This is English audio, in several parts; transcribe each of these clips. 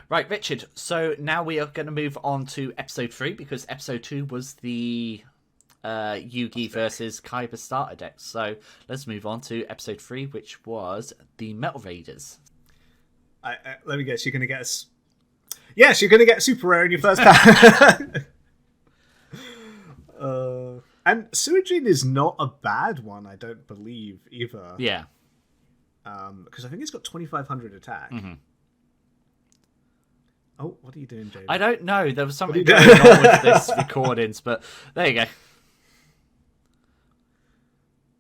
Right, Richard. So now we are going to move on to episode 3 because episode 2 was the Yugi versus Kaiba starter deck. So let's move on to episode 3, which was the Metal Raiders. Let me guess, you're going to get us. Yes, you're going to get a super rare in your first pack. And Suijin is not a bad one, I don't believe, either. Yeah. Because I think it's got 2,500 attack. Mm-hmm. Oh, what are you doing, Jaden? I don't know. There was something going on with this recordings, but there you go.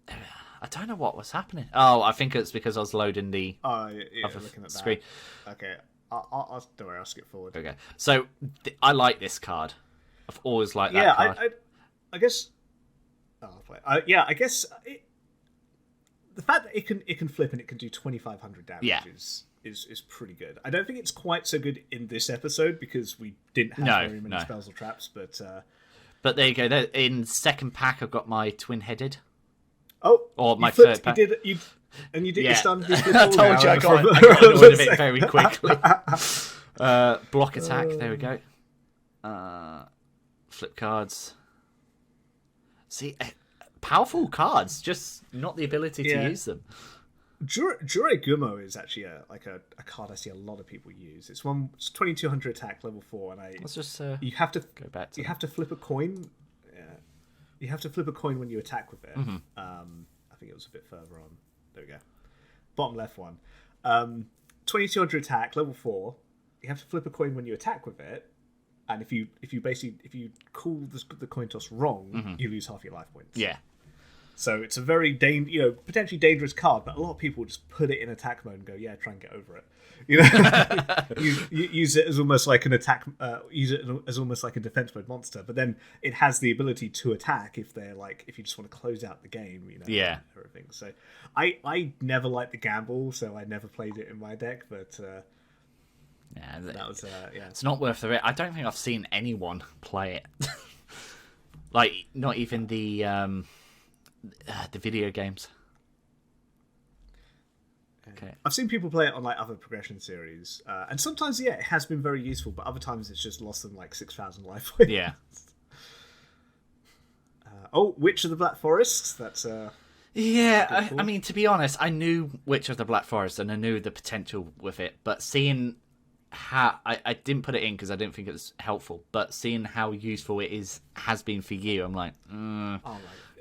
I don't know what was happening. Oh, I think it's because I was loading the looking at screen. That. Okay, I'll don't worry, I'll skip forward. Okay, so I like this card. I've always liked that card. I guess. I guess the fact that it can flip and it can do 2,500 damage is pretty good. I don't think it's quite so good in this episode because we didn't have very many spells or traps, but there you go. In second pack, I've got my twin-headed. Oh, or my third pack. You did your standard. I told you I got annoyed of it very quickly. Block attack. There we go. Flip cards. See, powerful cards, just not the ability to use them. Juregumo is actually a card I see a lot of people use. It's 2,200 attack, level 4, and let's just you have to go back to have to flip a coin. You have to flip a coin when you attack with it. Mm-hmm. I think it was a bit further on. There we go. Bottom left one. 2,200 attack, level 4. You have to flip a coin when you attack with it, and if you call the coin toss wrong, you lose half your life points. Yeah. So it's a very potentially dangerous card, but a lot of people just put it in attack mode and go, yeah, try and get over it. Use it as almost like an attack. Use it as almost like a defense mode monster, but then it has the ability to attack if you just want to close out the game. Yeah. Everything. So I never liked the gamble, so I never played it in my deck, but. Yeah, that was It's not worth the risk. I don't think I've seen anyone play it. Like not even the video games. Okay. I've seen people play it on like other progression series, and sometimes it has been very useful, but other times it's just lost them like 6,000 life points. Yeah. Witch of the Black Forest. That's yeah. I mean, to be honest, I knew Witch of the Black Forest and I knew the potential with it, but seeing how I didn't put it in because I didn't think it was helpful, but seeing how useful it has been for you, I'm like,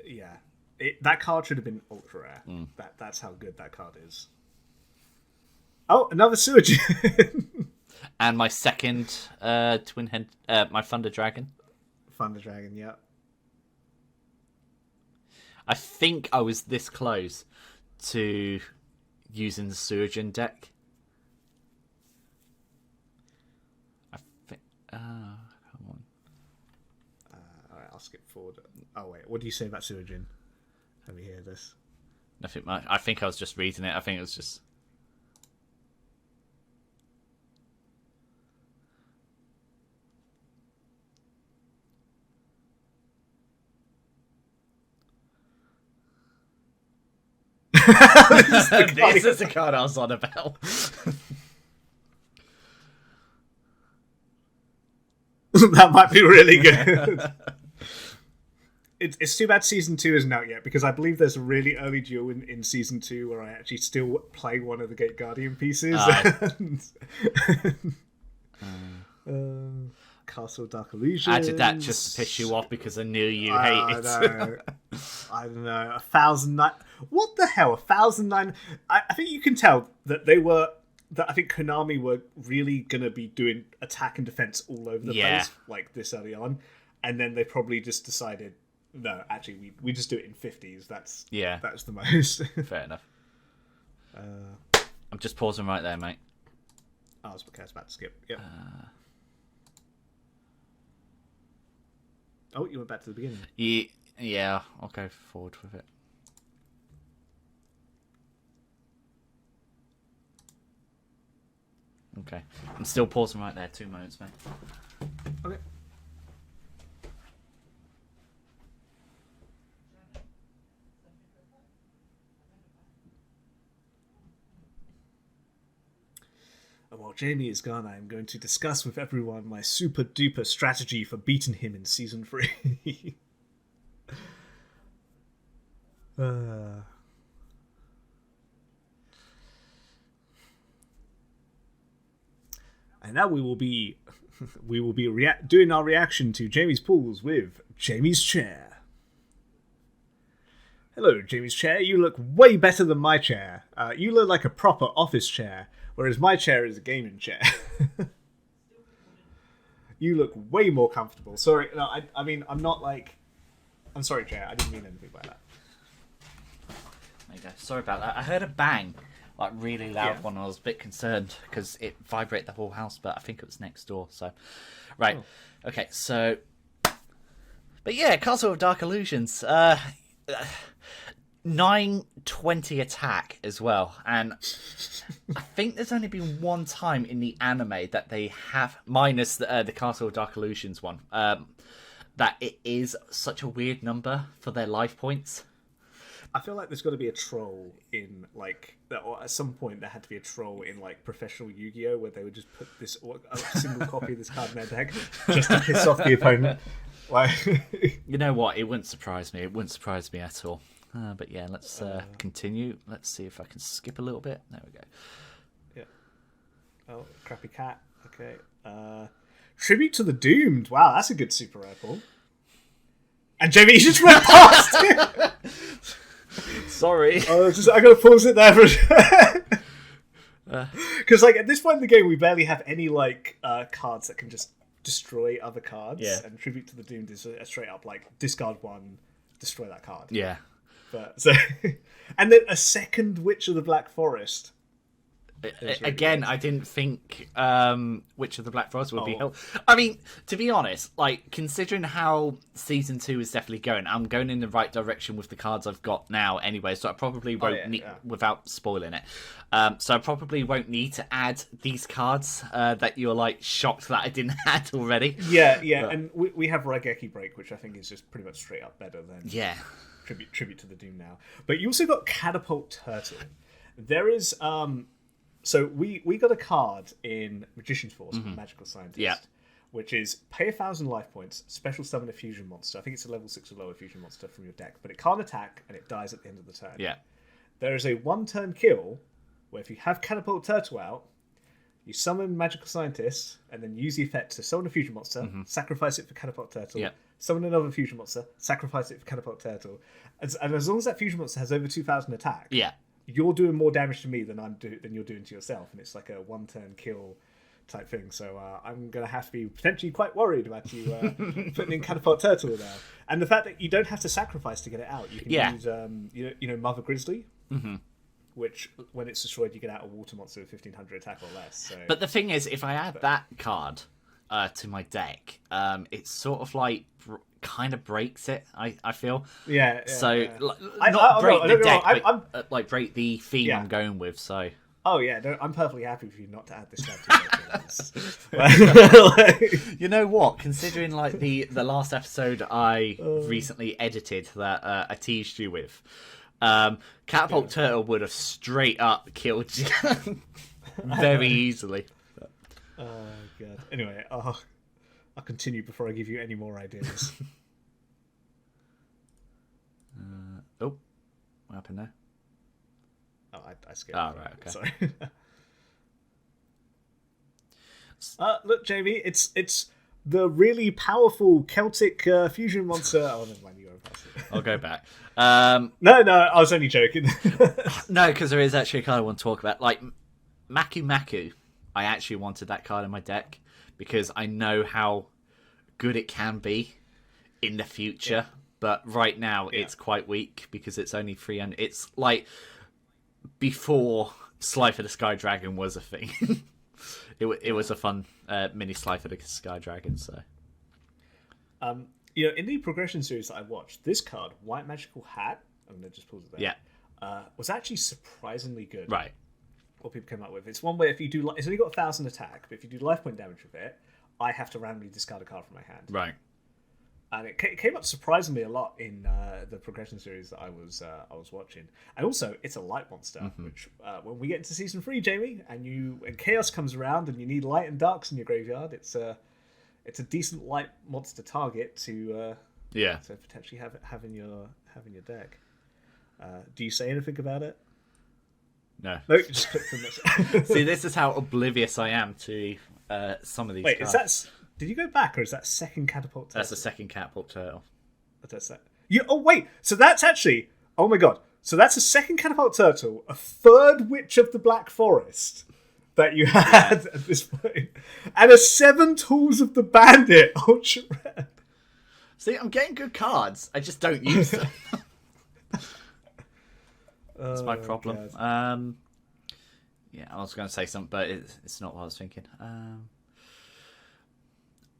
yeah. That card should have been ultra rare. That's how good that card is. Oh, another Suijin. And my second twin head, my Thunder Dragon. Thunder Dragon, yeah. I think I was this close to using the Suijin deck. I think. Come on. Alright, I'll skip forward. Oh wait, what do you say about Suijin? Let me hear this. Nothing much. I think I was just reading it. I think it was just. This is the card I was on about. That might be really good. It's too bad season 2 isn't out yet, because I believe there's a really early duel in season 2 where I actually still play one of the Gate Guardian pieces. Castle Dark Illusion. I did that just to piss you off because I knew you hated it. I don't know. 1,009. What the hell? 1,009. I think you can tell that I think Konami were really gonna be doing attack and defense all over the place, like this early on, and then they probably just decided, no, actually, we just do it in 50s. That's the most. Fair enough. I'm just pausing right there, mate. I was about to skip. Yep. Oh, you went back to the beginning. Yeah, I'll go forward with it. Okay. I'm still pausing right there. 2 moments, mate. Okay. And while Jamie is gone, I am going to discuss with everyone my super duper strategy for beating him in season 3. And now we will be doing our reaction to Jamie's pools with Jamie's chair. Hello, Jamie's chair. You look way better than my chair. You look like a proper office chair, whereas my chair is a gaming chair. You look way more comfortable. Sorry, no, I mean, I'm not like... I'm sorry, chair. I didn't mean anything by that. There you go. Sorry about that. I heard a bang, like really loud one. I was a bit concerned because it vibrated the whole house, but I think it was next door. So, right, okay. So, but yeah, Castle of Dark Illusions. 920 attack as well, and I think there's only been one time in the anime that they have, minus the Castle of Dark Illusions one, that it is such a weird number for their life points. I feel like there's got to be a troll in, like, or at some point there had to be a troll in, like, professional Yu-Gi-Oh! Where they would just put this a single copy of this card in their deck just to piss off the opponent. Like, you know what? It wouldn't surprise me. It wouldn't surprise me at all. But yeah, let's continue. Let's see if I can skip a little bit. There we go. Yeah. Oh, crappy cat. Okay. Tribute to the Doomed. Wow, that's a good super rifle. And Jamie just went past it. Sorry. I gotta pause it there for because like at this point in the game we barely have any like cards that can just destroy other cards. Yeah. And Tribute to the Doomed is a straight up like discard one, destroy that card. Yeah. But so and then a second Witch of the Black Forest. Really again, good. I didn't think Witch of the Black Forest would be helpful. I mean, to be honest, like considering how season 2 is definitely going, I'm going in the right direction with the cards I've got now anyway. So I probably won't need, without spoiling it. So I probably won't need to add these cards that you're like shocked that I didn't add already. Yeah, but... and we have Raigeki Break, which I think is just pretty much straight up better than Tribute to the Doom now. But you also got Catapult Turtle. There is so we got a card in Magician's Force, Magical Scientist, which is pay 1,000 life points, special summon a fusion monster. I think it's a level 6 or lower fusion monster from your deck, but it can't attack and it dies at the end of the turn. Yeah. There is a 1-turn kill where if you have Catapult Turtle out, you summon Magical Scientist and then use the effect to summon a fusion monster, sacrifice it for Catapult Turtle, summon another fusion monster, sacrifice it for Catapult Turtle. And as long as that fusion monster has over 2,000 attack, you're doing more damage to me than you're doing to yourself, and it's like a 1-turn kill type thing. So I'm gonna have to be potentially quite worried about you putting in Catapult Turtle now. And the fact that you don't have to sacrifice to get it out, you can use you know Mother Grizzly, which when it's destroyed you get out a water monster with 1,500 attack or less. So... But the thing is, if I add that card to my deck, it's sort of like kind of breaks it. I feel so not break the deck, but like break the theme I'm going with. So I'm perfectly happy for you not to add this strategy. You know what? Considering like the last episode I recently edited that I teased you with, Catapult Turtle would have straight up killed you very easily. Oh god. Anyway, I'll continue before I give you any more ideas. What happened there? Oh, I skipped. Oh, right, okay. Sorry. Look, Jamie, it's the really powerful Celtic fusion monster. Oh, never mind, you go past it. I'll go back. No, I was only joking. No, because there is actually a card I want to talk about. Like, Maku Maku, I actually wanted that card in my deck because I know how good it can be in the future. But right now, it's quite weak because it's only 300. It's like before Slifer the Sky Dragon was a thing. It was a fun mini Slifer the Sky Dragon. So, in the progression series that I watched, this card, White Magical Hat, I'm gonna just pause it there. Was actually surprisingly good. Right. What people came up with. It's one where if you do, it's only got 1,000 attack, but if you do life point damage with it, I have to randomly discard a card from my hand. Right. and it came up surprisingly a lot in the progression series that I was watching. And also, it's a light monster, which when we get into season 3, Jamie, and chaos comes around, and you need light and darks in your graveyard, it's a decent light monster target to potentially have in your deck. Do you say anything about it? No. No, just click from this. See, this is how oblivious I am to some of these Wait, cards. Did you go back, or is that second catapult turtle? That's the second catapult turtle. That's that. Oh, wait. So that's actually... Oh, my God. So that's a second catapult turtle, a third Witch of the Black Forest that you had at this point, and a 7 Tools of the Bandit ultra rare. See, I'm getting good cards. I just don't use them. That's my problem. Yeah, I was going to say something, but it's not what I was thinking.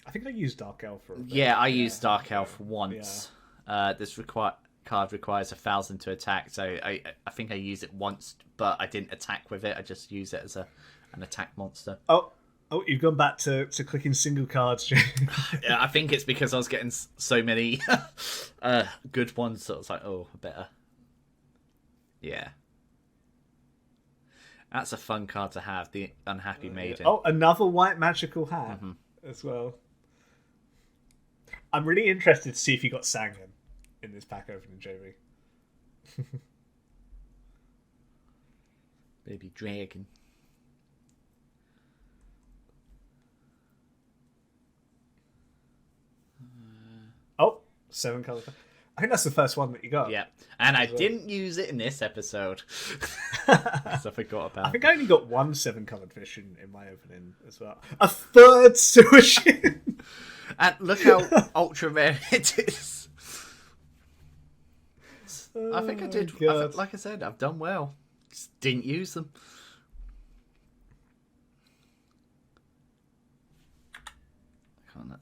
I think I used Dark Elf for a bit. Yeah, I used Dark Elf once. Yeah. This card requires 1,000 to attack, so I think I used it once, but I didn't attack with it. I just used it as an attack monster. Oh, you've gone back to clicking single cards. Yeah, I think it's because I was getting so many good ones, so I was like, oh, better. Yeah. That's a fun card to have, the Unhappy Maiden. Oh, another white magical hat as well. I'm really interested to see if you got Sangan in this pack opening, Jamie. Baby dragon. Oh, 7 colours. I think that's the first one that you got. Yeah, and I didn't use it in this episode because I forgot about it. I think I only got 1 7-coloured fish in my opening as well. A third Suishin! And look how ultra rare it is. I think I did. Like I said, I've done well. Just didn't use them.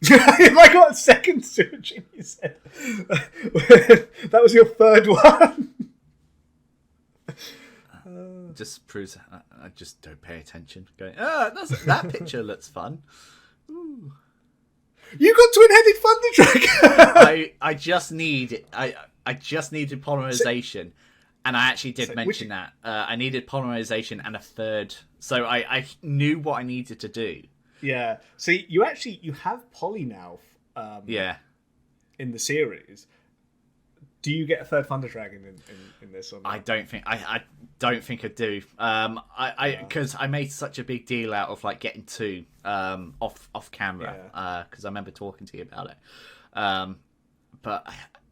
If I got a second Suishin, you said. That was your third one. Just proves I just don't pay attention. Going, that picture looks fun. Ooh. You got Twin-Headed Thunder Dragon. I just needed polymerization, and I actually did mention that. I needed polymerization and a third, so I knew what I needed to do. Yeah. So you have poly now. In the series, do you get a third Thunder Dragon in this or not? I don't think I do. Because I made such a big deal out of like getting 2 off camera because I remember talking to you about it. But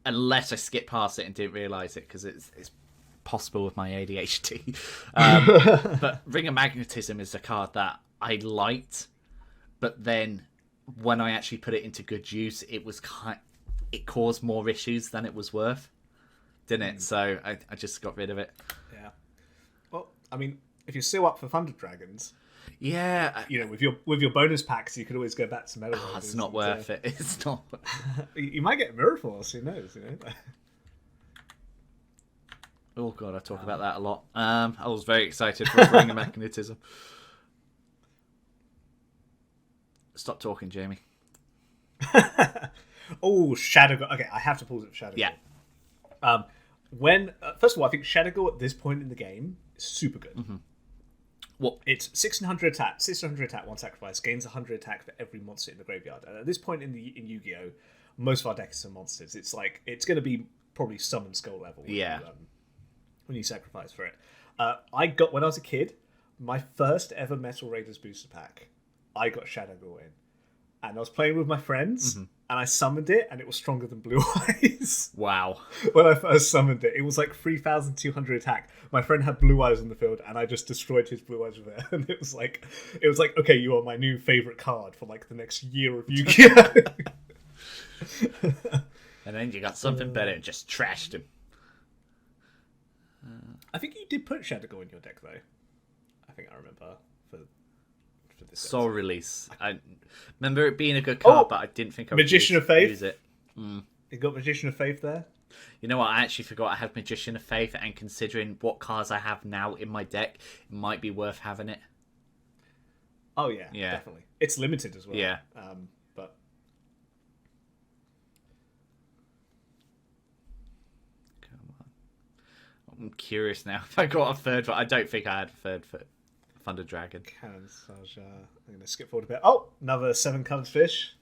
unless I skipped past it and didn't realize it, because it's possible with my ADHD. But Ring of Magnetism is a card that I liked, but then when I actually put it into good use, it caused more issues than it was worth, didn't it? So I just got rid of it. Yeah. Well, I mean, if you're still up for Thunder Dragons, yeah, with your bonus packs, you could always go back to Metal Raiders. It's not worth it. It's not. You might get Mirror Force. Who knows? Oh god, I talk about that a lot. I was very excited for Ring of Magnetism. Stop talking, Jamie. Oh, Shadow. Okay, I have to pause it for Shadow. Yeah. First of all, I think Shadow at this point in the game is super good. Mm-hmm. What? It's 600 attack, 1 sacrifice, gains 100 attack for every monster in the graveyard. And at this point in Yu-Gi-Oh, most of our decks are monsters. It's like it's going to be probably summon skull level. When you sacrifice for it. When I was a kid, my first ever Metal Raiders booster pack, I got Shadow in. And I was playing with my friends, and I summoned it, and it was stronger than Blue Eyes. Wow. When I first summoned it, it was like 3,200 attack. My friend had Blue Eyes on the field, and I just destroyed his Blue Eyes with it. And it was like, okay, you are my new favourite card for like the next year of Yu-Gi-Oh! And then you got something better and just trashed him. I think you did put Shadow in your deck, though. I think I remember for this Soul Release. I remember it being a good card, but I didn't think I would Magician of Faith. use it. You got Magician of Faith there? You know what? I actually forgot I had Magician of Faith, and considering what cards I have now in my deck, it might be worth having it. Oh, yeah. Definitely. It's limited as well. Yeah. But I'm curious now if I got a third. I don't think I had a third for Thunder Dragon. Cannon Saja. I'm going to skip forward a bit. Oh, another 7-coloured fish.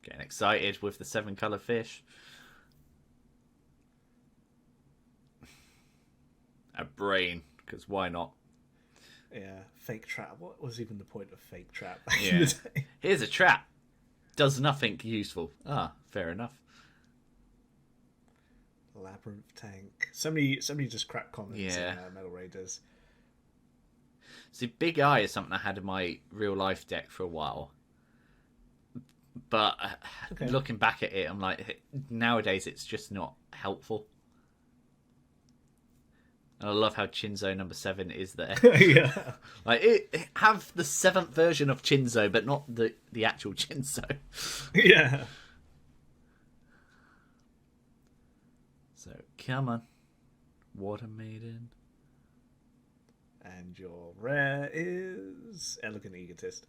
Getting excited with the 7-color fish. A brain, because why not? Yeah, fake trap. What was even the point of fake trap? Yeah. Here's a trap. Does nothing useful. Ah, fair enough. Labyrinth tank. Somebody just cracked comments Yeah. in Metal Raiders. See, Big Eye is something I had in my real life deck for a while. But looking back at it, I'm like, nowadays it's just not helpful. And I love how Chinzo number 7 is there. Yeah. Like have the 7th version of Chinzo, but not the actual Chinzo. Yeah. So come on, Water Maiden. And your rare is Elegant Egotist.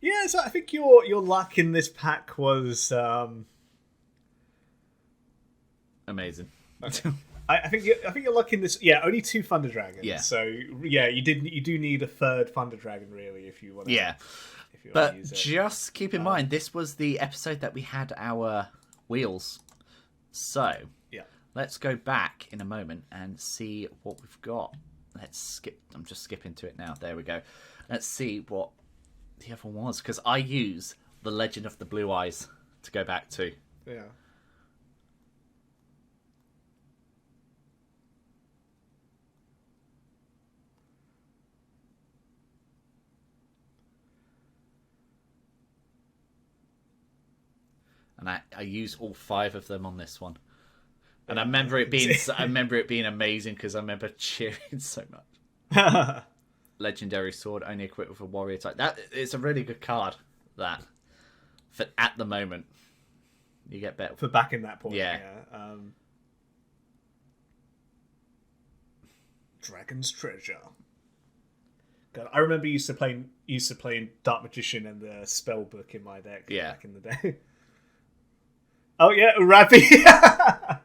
Yeah, so I think your luck in this pack was Amazing. Okay. I think your luck in this, only 2 Thunder Dragons. Yeah. So you do need a third Thunder Dragon really if you want to. Yeah. But just keep in mind, this was the episode that we had our wheels. So let's go back in a moment and see what we've got. Let's skip. I'm just skipping to it now. There we go. Let's see what the other one was, because I use the Legend of the Blue Eyes to go back to. Yeah. And I use all 5 of them on this one. And I remember it being amazing because I remember cheering so much. Legendary sword only equipped with a warrior type. That it's a really good card. That for at the moment, you get better for back in that point. Yeah. Dragon's Treasure. God, I remember used to playing Dark Magician and the spell book in my deck back in the day. Oh yeah, Urabi.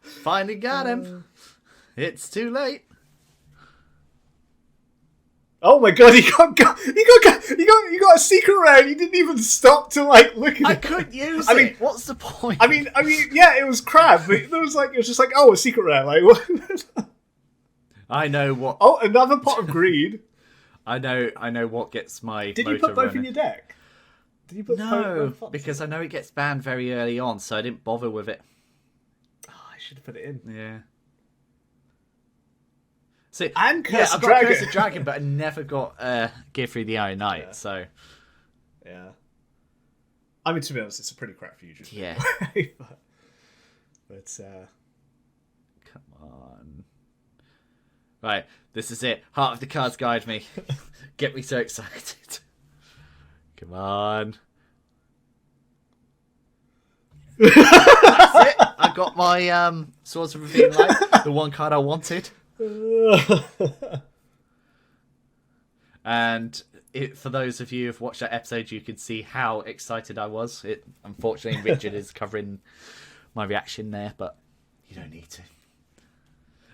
Finally got him. It's too late. Oh my god, you got a secret rare and you didn't even stop to look at it. I couldn't use it. What's the point? I mean, yeah, it was crap, but it was just like, oh, a secret rare, what? I know what. Oh, another Pot of Greed. I know what gets my. Did you put both in your deck? Did you put both because I know it gets banned very early on, so I didn't bother with it. Oh, I should have put it in. Yeah. So, and Curse of Dragon. Curse of Dragon, but I never got Gearfried the Iron Knight, so... Yeah. I mean, to be honest, it's a pretty crap fusion. Yeah. Anyway, but come on. Right, this is it. Heart of the Cards guide me. Get me so excited. Come on. That's it. I got my Swords of Revealing Light, the one card I wanted. And for those of you who've watched that episode, you can see how excited I was. Unfortunately, Richard is covering my reaction there, but you don't need to.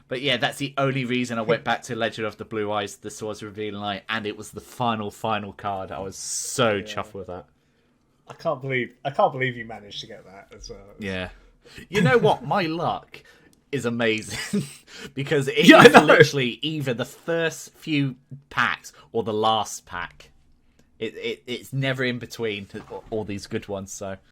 But yeah, that's the only reason I went back to Legend of the Blue Eyes, the Swords of Revealing Light, and it was the final card. I was so chuffed with that. I can't believe you managed to get that as well. Yeah. You know what? My luck is amazing because it is literally either the first few packs or the last pack. It's never in between all these good ones. So